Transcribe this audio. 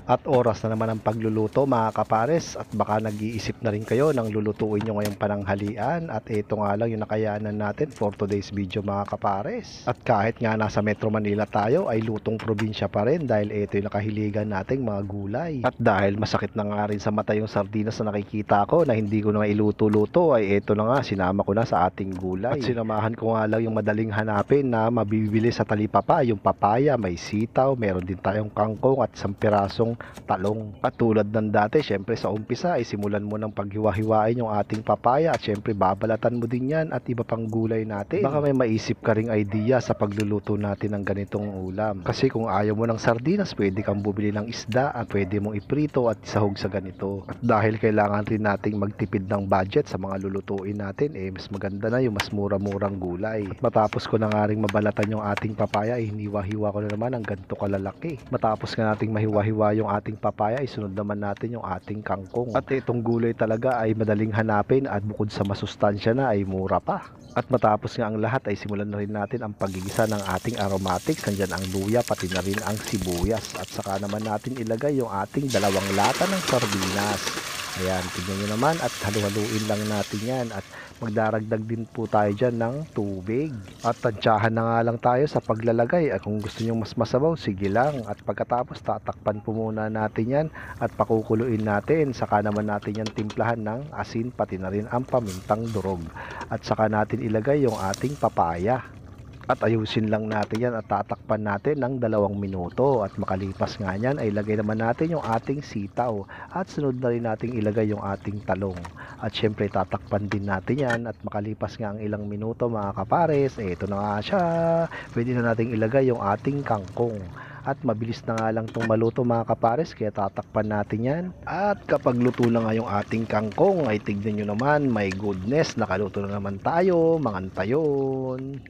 At oras na naman ang pagluluto mga kapares, at baka nag-iisip na rin kayo ng lulutuin nyo ngayong pananghalian, at ito nga lang yung nakayanan natin for today's video mga kapares. At kahit nga nasa Metro Manila tayo ay lutong probinsya pa rin dahil ito yung nakahiligan nating mga gulay. At dahil masakit na nga rin sa mata yung sardinas na nakikita ko na hindi ko na iluto-luto, ay ito na nga, sinama ko na sa ating gulay. At sinamahan ko nga lang yung madaling hanapin na mabibili sa talipapa, yung papaya, may sitaw, meron din tayong kangkong at isang pirasong talong. At tulad ng dati, syempre sa umpisa ay simulan mo ng paghiwa-hiwain yung ating papaya, at syempre babalatan mo din yan at iba pang gulay natin. Baka may maisip ka ring idea sa pagluluto natin ng ganitong ulam. Kasi kung ayaw mo ng sardinas, pwede kang bumili ng isda at pwede mong iprito at isahog sa ganito. At dahil kailangan rin nating magtipid ng budget sa mga lulutuin natin, mas maganda na yung mas mura-murang gulay. At matapos ko na nga ring mabalatan yung ating papaya, hiniwa-hiwa ko na naman ang ganito kalalaki. Matapos nga nating mahiwa-hiwa yung ating papaya, isunod naman natin yung ating kangkong. At itong gulay talaga ay madaling hanapin at bukod sa masustansya na ay mura pa. At matapos nga ang lahat ay simulan na rin natin ang pagigisa ng ating aromatics. Nandyan ang luya, pati na rin ang sibuyas. At saka naman natin ilagay yung ating 2 lata ng sardinas. Ayan, tignan nyo naman at halu-haluin lang natin yan, at magdaragdag din po tayo dyan ng tubig. At tansyahan na nga lang tayo sa paglalagay, at kung gusto nyo mas masabaw, sige lang. At pagkatapos tatakpan po muna natin yan at pakukuluin natin. Saka naman natin yan timplahan ng asin, pati na rin ang pamintang durog. At saka natin ilagay yung ating papaya. At ayusin lang natin yan at tatakpan natin ng 2 minuto. At makalipas nga yan ay ilagay naman natin yung ating sitaw. At sunod na rin natin ilagay yung ating talong. At syempre tatakpan din natin yan. At makalipas nga ang ilang minuto mga kapares, ito na nga siya. Pwede na natin ilagay yung ating kangkong. At mabilis na nga lang itong maluto mga kapares, kaya tatakpan natin yan. At kapag luto na nga yung ating kangkong, ay tignan nyo naman, my goodness, nakaluto na naman tayo, mga antayon.